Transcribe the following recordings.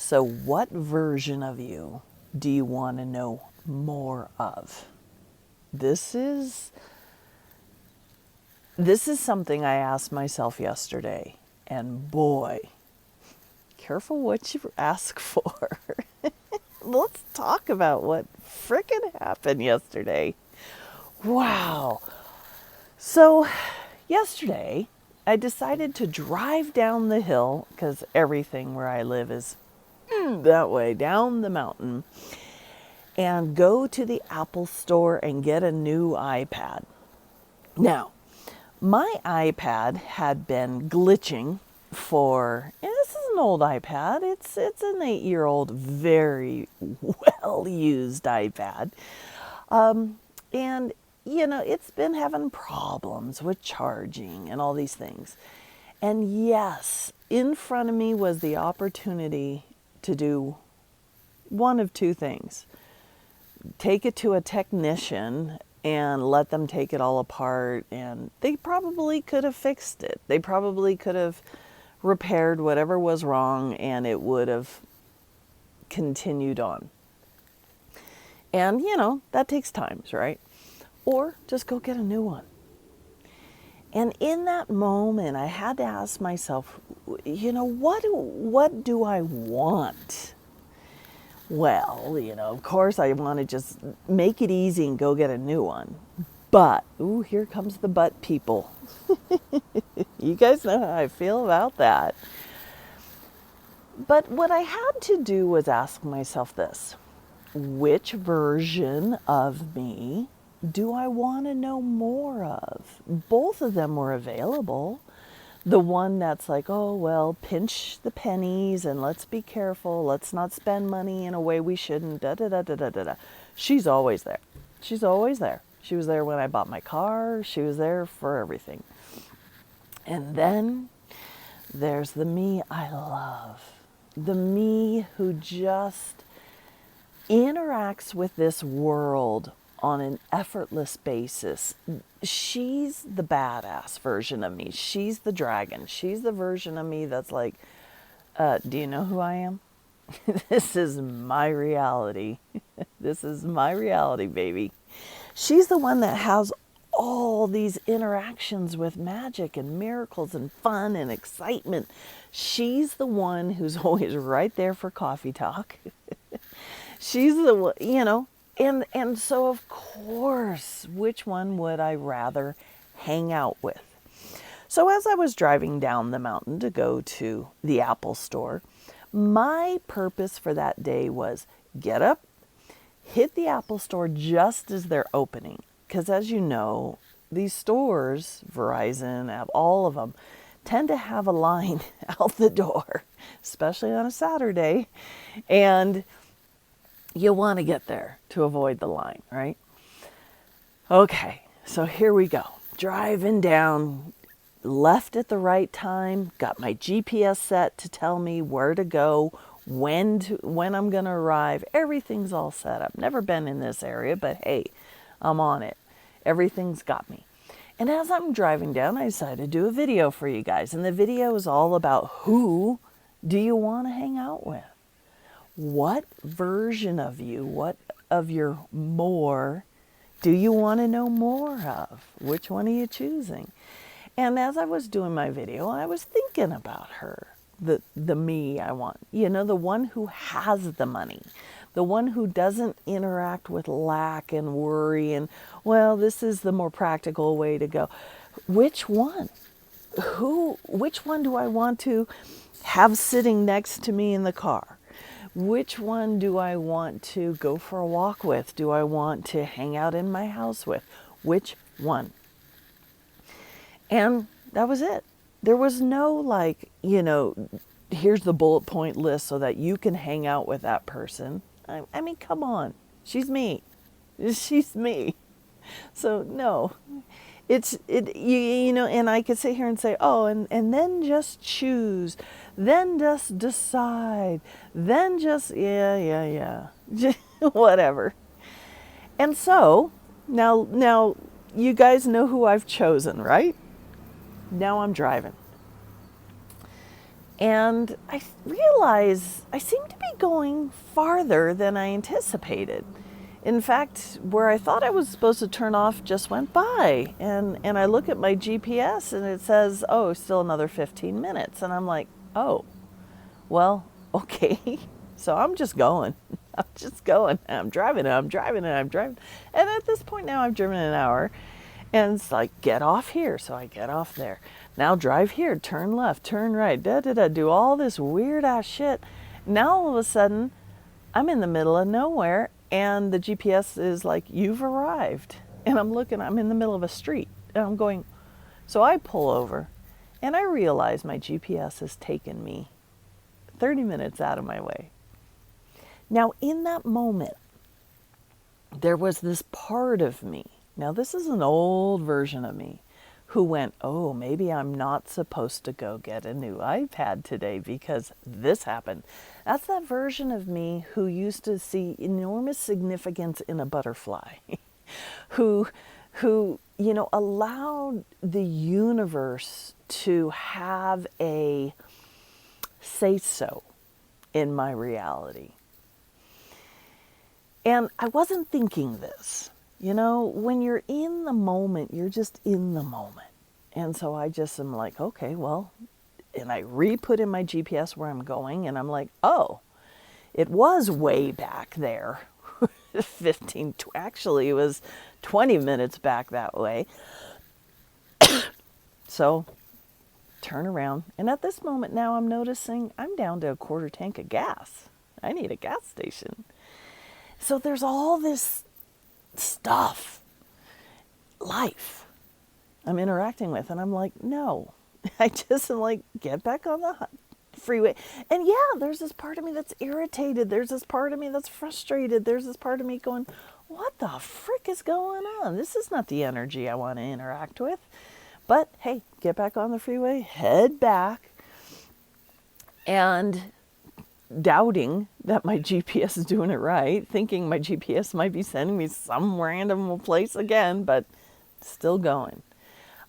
So what version of you do you want to know more of? This is something I asked myself yesterday, and boy, careful what you ask for. Let's talk about what frickin' happened yesterday. Wow. So, yesterday, I decided to drive down the hill, because everything where I live is that way, down the mountain, and go to the Apple store and get a new iPad. Now, my iPad had been glitching for, and this is an old iPad. It's an 8-year-old, very well used iPad. And, it's been having problems with charging and all these things. And yes, in front of me was the opportunity to do one of two things. Take it to a technician and let them take it all apart, and they probably could have fixed it. They probably could have repaired whatever was wrong, and it would have continued on. And, that takes time, right? Or just go get a new one. And in that moment, I had to ask myself, what do I want? Well, of course I want to just make it easy and go get a new one. But, here comes the but, people. You guys know how I feel about that. But what I had to do was ask myself this: which version of me do I want to know more of? Both of them were available. The one that's like, oh, well, pinch the pennies and let's be careful. Let's not spend money in a way we shouldn't. Da, da, da, da, da, da. She's always there. She's always there. She was there when I bought my car. She was there for everything. And then there's the me I love. The me who just interacts with this world on an effortless basis. She's the badass version of me. She's the dragon. She's the version of me that's like, do you know who I am? This is my reality. This is my reality, baby. She's the one that has all these interactions with magic and miracles and fun and excitement. She's the one who's always right there for coffee talk. She's the one, And so, of course, which one would I rather hang out with? So as I was driving down the mountain to go to the Apple store, my purpose for that day was get up, hit the Apple store just as they're opening. Because as you know, these stores, Verizon, all of them, tend to have a line out the door, especially on a Saturday. And you want to get there to avoid the line, right? Okay, so here we go. Driving down, left at the right time, got my GPS set to tell me where to go, when I'm going to arrive. Everything's all set up. Never been in this area, but hey, I'm on it. Everything's got me. And as I'm driving down, I decided to do a video for you guys. And the video is all about who do you want to hang out with? What version of you, what of your more, do you want to know more of? Which one are you choosing? And as I was doing my video, I was thinking about her, the me I want. The one who has the money, the one who doesn't interact with lack and worry and, well, this is the more practical way to go. Which one? Which one do I want to have sitting next to me in the car? Which one do I want to go for a walk with? Do I want to hang out in my house with? Which one? And that was it. There was no here's the bullet point list so that you can hang out with that person. I mean, come on. She's me. She's me. So no. And I could sit here and say, oh, and then just choose, then just decide, then just, yeah, whatever. And so, now you guys know who I've chosen, right? Now I'm driving. And I realize I seem to be going farther than I anticipated. In fact, where I thought I was supposed to turn off just went by. And I look at my GPS and it says, oh, still another 15 minutes. And I'm like, oh, well, okay. So I'm just going. I'm just going. I'm driving and I'm driving and I'm driving. And at this point now I've driven an hour. And it's like, get off here. So I get off there. Now drive here, turn left, turn right, do all this weird ass shit. Now all of a sudden, I'm in the middle of nowhere and the GPS is like, you've arrived. And I'm in the middle of a street and I'm going, so I pull over and I realize my GPS has taken me 30 minutes out of my way. Now in that moment, there was this part of me. Now this is an old version of me who went, oh, maybe I'm not supposed to go get a new iPad today because this happened. That's that version of me who used to see enormous significance in a butterfly, who, allowed the universe to have a say-so in my reality. And I wasn't thinking this. When you're in the moment, you're just in the moment. And so I just am like, okay, well, and I re-put in my GPS where I'm going, and I'm like, oh, it was way back there. Actually, it was 20 minutes back that way. So turn around. And at this moment now, I'm noticing I'm down to a quarter tank of gas. I need a gas station. So there's all this stuff, life I'm interacting with, and I'm like, no. I just am like, get back on the freeway. And yeah, there's this part of me that's irritated. There's this part of me that's frustrated. There's this part of me going, what the frick is going on? This is not the energy I want to interact with. But hey, get back on the freeway, head back, and doubting that my GPS is doing it right, thinking my GPS might be sending me some random place again, but still going.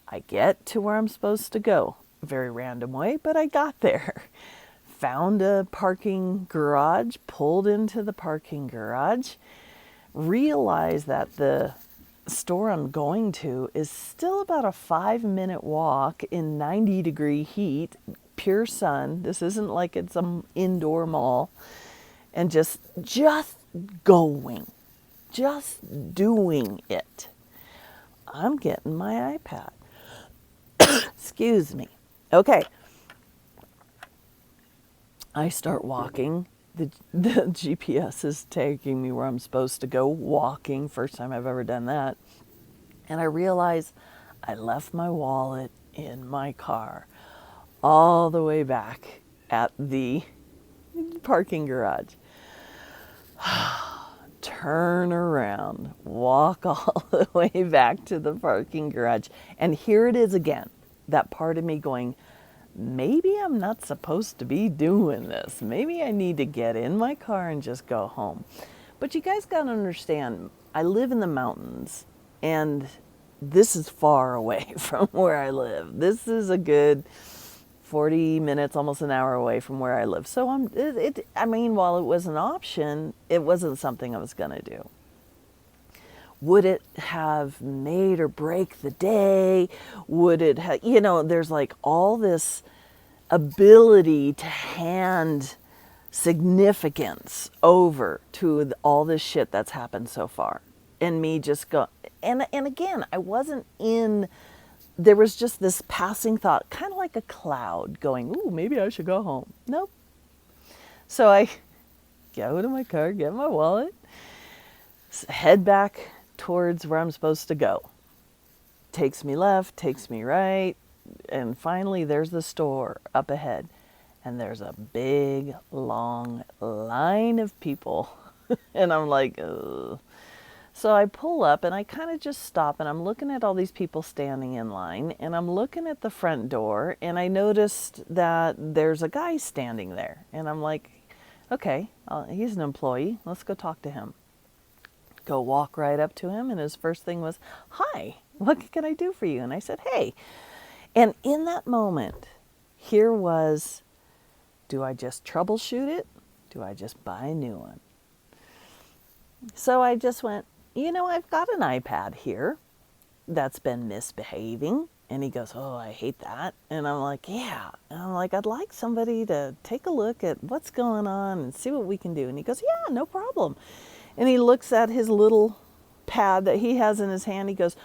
I get to where I'm supposed to go. Very random way, but I got there. Found a parking garage, pulled into the parking garage, realized that the store I'm going to is still about a 5-minute walk in 90-degree heat, pure sun. This isn't like it's some indoor mall. And just going, just doing it. I'm getting my iPad. Excuse me. Okay. I start walking. The GPS is taking me where I'm supposed to go, walking. First time I've ever done that. And I realize I left my wallet in my car all the way back at the parking garage. Turn around, walk all the way back to the parking garage. And here it is again, that part of me going, maybe I'm not supposed to be doing this. Maybe I need to get in my car and just go home. But you guys got to understand, I live in the mountains, and this is far away from where I live. This is a good 40 minutes, almost an hour away from where I live. So while it was an option, it wasn't something I was going to do. Would it have made or break the day? Would it have, there's like all this ability to hand significance over to all this shit that's happened so far. And me just go, and again, I wasn't in, there was just this passing thought, kind of like a cloud going, ooh, maybe I should go home. Nope. So I go to my car, get my wallet, head back towards where I'm supposed to go. Takes me left, takes me right, and finally there's the store up ahead. And there's a big, long line of people. And I'm like, ugh. So I pull up and I kind of just stop and I'm looking at all these people standing in line and I'm looking at the front door and I noticed that there's a guy standing there. And I'm like, okay, he's an employee. Let's go talk to him. Go walk right up to him and his first thing was, hi, what can I do for you? And I said, hey. And in that moment, here was Do I just troubleshoot it? Do I just buy a new one? So I just went, I've got an iPad here that's been misbehaving. And he goes, oh, I hate that. And I'm like, yeah. And I'm like, I'd like somebody to take a look at what's going on and see what we can do. And he goes, yeah, no problem. And he looks at his little pad that he has in his hand. He goes,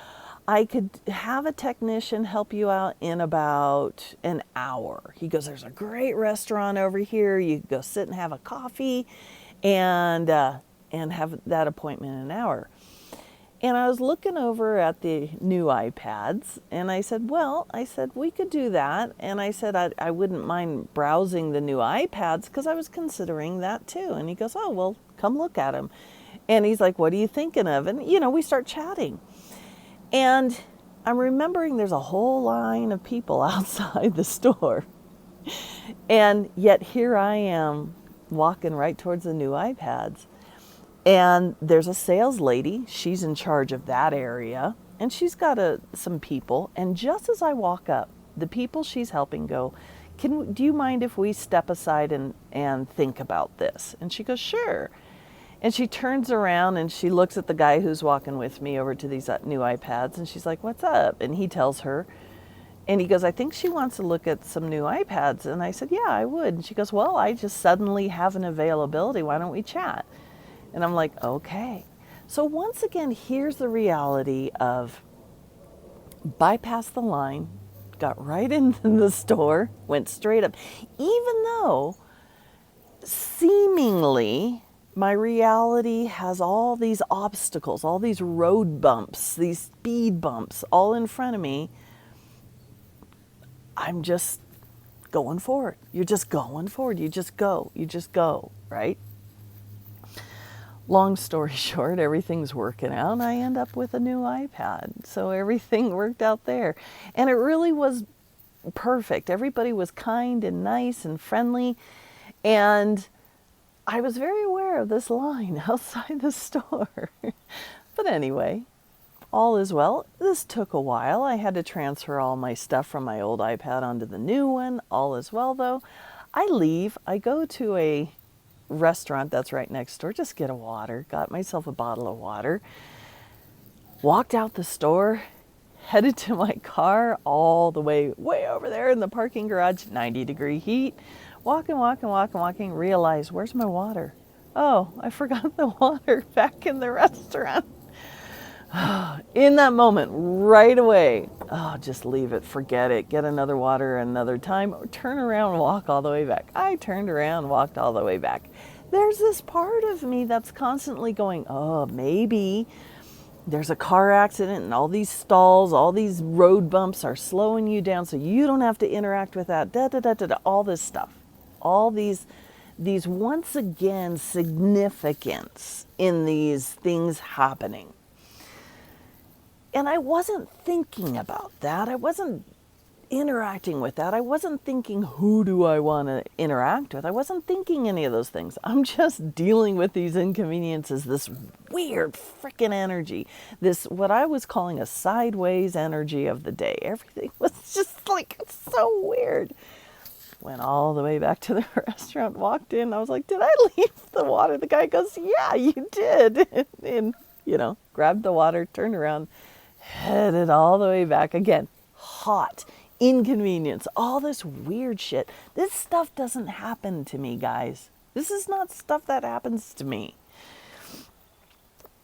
I could have a technician help you out in about an hour. He goes, there's a great restaurant over here. You can go sit and have a coffee and have that appointment in an hour. And I was looking over at the new iPads, and I said, we could do that. And I said, I wouldn't mind browsing the new iPads because I was considering that too. And he goes, oh, well, come look at them. And he's like, what are you thinking of? And, we start chatting. And I'm remembering there's a whole line of people outside the store. And yet here I am walking right towards the new iPads. And there's a sales lady. She's in charge of that area. And she's got some people. And just as I walk up, the people she's helping go, do you mind if we step aside and think about this? And she goes, sure. And she turns around and she looks at the guy who's walking with me over to these new iPads. And she's like, what's up? And he tells her. And he goes, I think she wants to look at some new iPads. And I said, yeah, I would. And she goes, well, I just suddenly have an availability. Why don't we chat? And I'm like, okay. So once again, here's the reality of bypass the line, got right into the store, went straight up. Even though seemingly my reality has all these obstacles, all these road bumps, these speed bumps all in front of me, I'm just going forward. You're just going forward. You just go, right? Long story short, everything's working out and I end up with a new iPad. So everything worked out there. And it really was perfect. Everybody was kind and nice and friendly. And I was very aware of this line outside the store. But anyway, all is well. This took a while. I had to transfer all my stuff from my old iPad onto the new one. All is well though. I leave. I go to a restaurant that's right next door, just get a water, got myself a bottle of water, walked out the store, headed to my car all the way over there in the parking garage, 90-degree heat, walking, realized, where's my water? Oh, I forgot the water back in the restaurant. In that moment, right away, just leave it, forget it, get another water another time, or turn around, walk all the way back. I turned around, walked all the way back. There's this part of me that's constantly going, oh, maybe there's a car accident and all these stalls, all these road bumps are slowing you down so you don't have to interact with that, all this stuff. All these once again significance in these things happening. And I wasn't thinking about that. I wasn't interacting with that. I wasn't thinking, who do I want to interact with? I wasn't thinking any of those things. I'm just dealing with these inconveniences, this weird freaking energy, this what I was calling a sideways energy of the day. Everything was just like so weird. Went all the way back to the restaurant, walked in. I was like, did I leave the water? The guy goes, yeah, you did. And, grabbed the water, turned around, headed all the way back again. Hot, inconvenience, all this weird shit. This stuff doesn't happen to me, guys. This is not stuff that happens to me.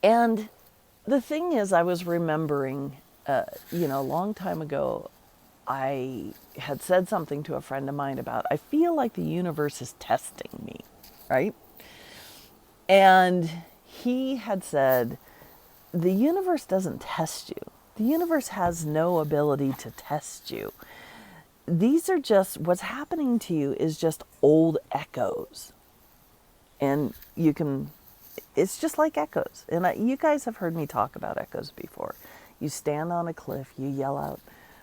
And the thing is, I was remembering, a long time ago, I had said something to a friend of mine about, I feel like the universe is testing me, right? And he had said, the universe doesn't test you. The universe has no ability to test you. These are just, what's happening to you is just old echoes. And it's just like echoes. And you guys have heard me talk about echoes before. You stand on a cliff, you yell out,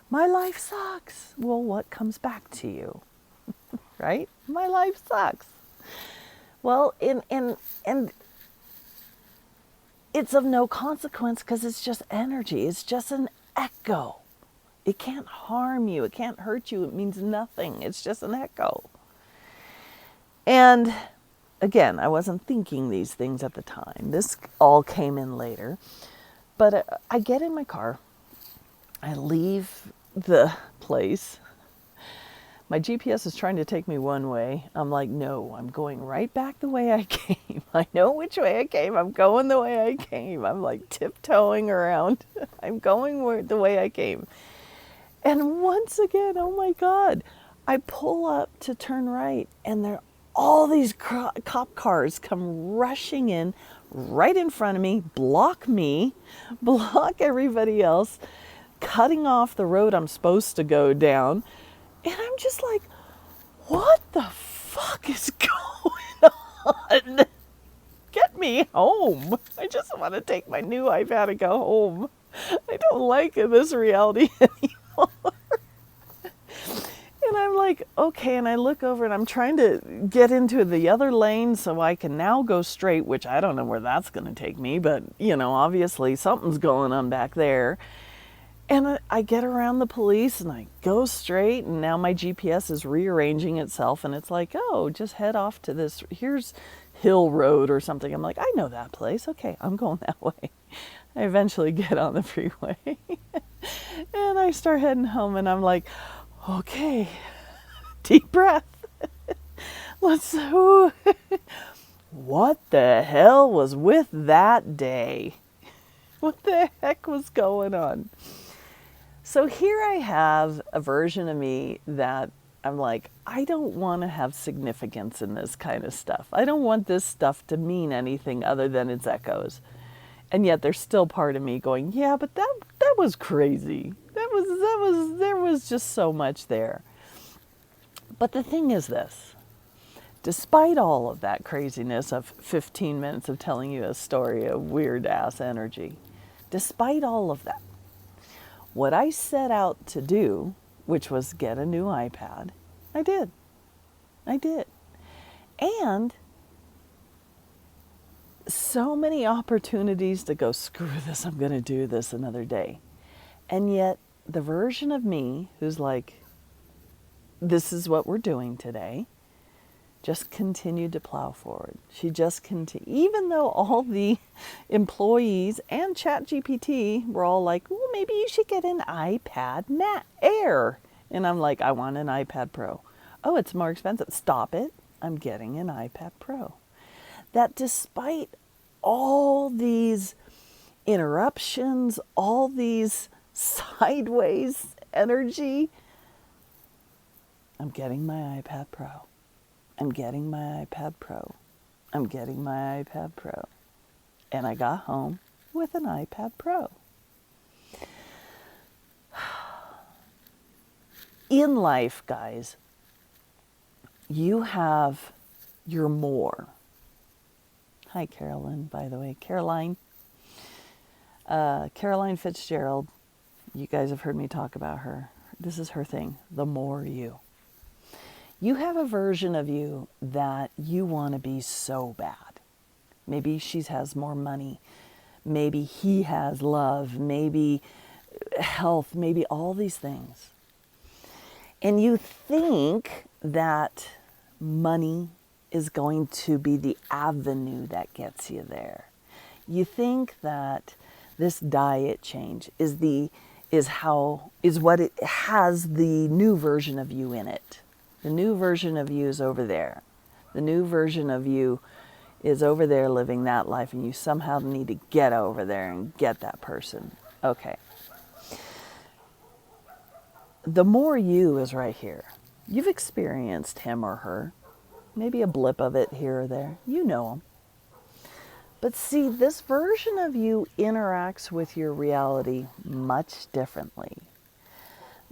my life sucks. Well, what comes back to you? Right? My life sucks. Well, and it's of no consequence because it's just energy. It's just an echo. It can't harm you. It can't hurt you. It means nothing. It's just an echo. And again, I wasn't thinking these things at the time. This all came in later. But I get in my car. I leave the place. My GPS is trying to take me one way. I'm like, no, I'm going right back the way I came. I know which way I came. I'm going the way I came. I'm like tiptoeing around. I'm going the way I came. And once again, oh my God, I pull up to turn right, and there all these cop cars come rushing in right in front of me, block everybody else, cutting off the road I'm supposed to go down. And I'm just like, what the fuck is going on? Get me home. I just want to take my new iPad and go home. I don't like this reality anymore. And I'm like, okay, and I look over and I'm trying to get into the other lane so I can now go straight, which I don't know where that's going to take me, but, obviously something's going on back there. And I get around the police and I go straight, and now my GPS is rearranging itself, and it's like, oh, just head off to this, here's Hill Road or something. I'm like, I know that place. Okay, I'm going that way. I eventually get on the freeway and I start heading home, and I'm like, okay, deep breath. What the hell was with that day? What the heck was going on? So here I have a version of me that I'm like, I don't want to have significance in this kind of stuff. I don't want this stuff to mean anything other than its echoes. And yet there's still part of me going, yeah, but that was crazy. There was just so much there. But the thing is this, despite all of that craziness of 15 minutes of telling you a story of weird ass energy, despite all of that, what I set out to do, which was get a new iPad, I did. And so many opportunities to go, screw this, I'm going to do this another day. And yet the version of me who's like, this is what we're doing today, just continued to plow forward. She just continued, even though all the employees and ChatGPT were all like, well, maybe you should get an iPad Air. And I'm like, I want an iPad Pro. Oh, it's more expensive. Stop it. I'm getting an iPad Pro. That despite all these interruptions, all these sideways energy, I'm getting my iPad Pro. I'm getting my iPad Pro. I'm getting my iPad Pro. And I got home with an iPad Pro. In life, guys, you have your more. Hi, Carolyn, by the way. Caroline Fitzgerald. You guys have heard me talk about her. This is her thing, the more you. You have a version of you that you want to be so bad. Maybe she has more money. Maybe he has love. Maybe health. Maybe all these things. And you think that money is going to be the avenue that gets you there. You think that this diet change is what it has the new version of you in it. The new version of you is over there. The new version of you is over there living that life, and you somehow need to get over there and get that person. Okay. The more you is right here. You've experienced him or her. Maybe a blip of it here or there. You know them. But see, this version of you interacts with your reality much differently.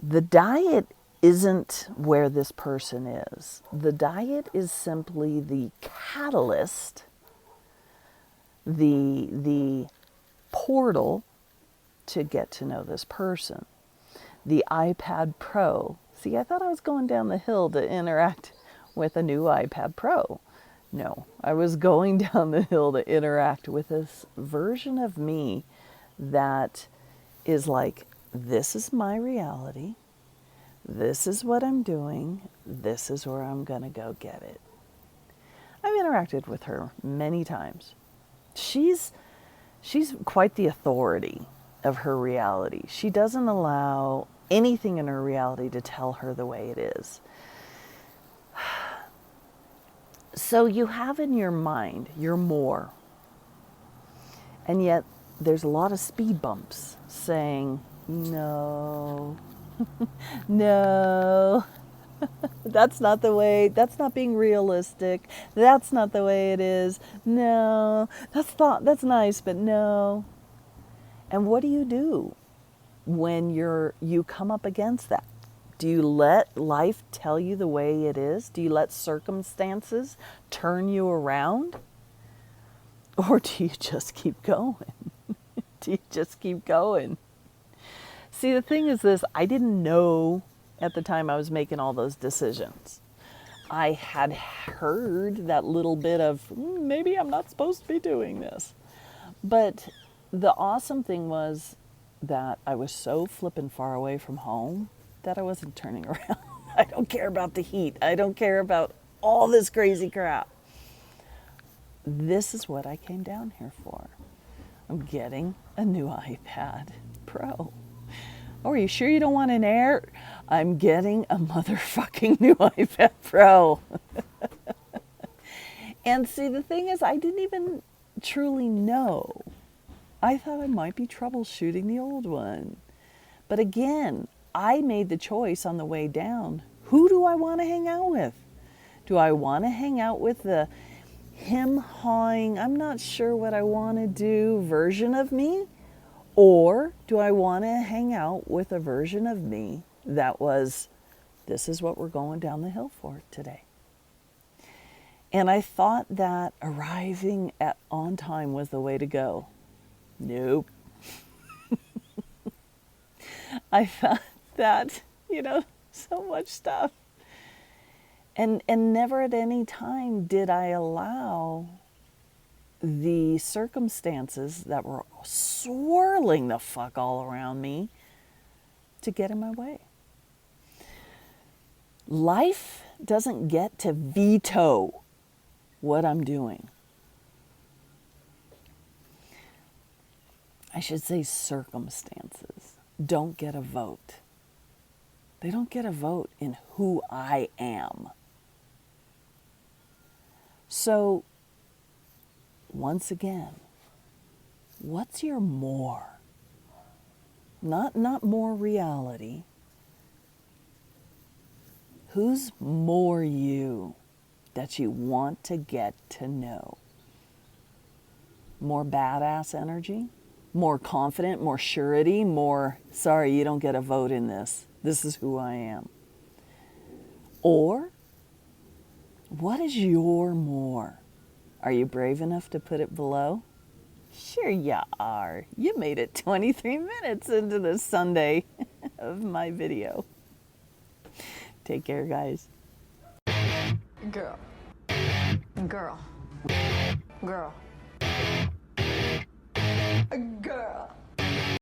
The diet isn't where this person is. The diet is simply the catalyst, the portal to get to know this person. The iPad Pro. See, I thought I was going down the hill to interact with a new iPad Pro. No, I was going down the hill to interact with this version of me that is like, this is my reality. This is what I'm doing. This is where I'm going to go get it. interacted with her many times. She's quite the authority of her reality. She doesn't allow anything in her reality to tell her the way it is. So you have in your mind, you're more. And yet there's a lot of speed bumps saying, no, no, that's not the way, that's not being realistic, that's not the way it is, no, that's nice, but no. And what do you do when you come up against that? Do you let life tell you the way it is? Do you let circumstances turn you around? Or do you just keep going? Do you just keep going? See, the thing is this, I didn't know at the time I was making all those decisions. I had heard that little bit of, maybe I'm not supposed to be doing this. But the awesome thing was that I was so flippin' far away from home that I wasn't turning around. I don't care about the heat. I don't care about all this crazy crap. This is what I came down here for. I'm getting a new iPad Pro. Oh, are you sure you don't want an Air? I'm getting a motherfucking new iPad Pro. And see, the thing is, I didn't even truly know. I thought I might be troubleshooting the old one. But again, I made the choice on the way down. Who do I want to hang out with? Do I want to hang out with the him-hawing, I'm not sure what I want to do version of me? Or do I want to hang out with a version of me that was, this is what we're going down the hill for today? And I thought that arriving on time was the way to go. Nope. I thought that, so much stuff. And never at any time did I allow the circumstances that were swirling the fuck all around me to get in my way. Life doesn't get to veto what I'm doing. I should say circumstances don't get a vote. They don't get a vote in who I am. So, once again, what's your more? Not more reality. Who's more you that you want to get to know? More badass energy? More confident, more surety, more, sorry, you don't get a vote in this. This is who I am. Or, what is your more? Are you brave enough to put it below? Sure you are. You made it 23 minutes into the Sunday of my video. Take care, guys. Girl. Girl. Girl. Girl.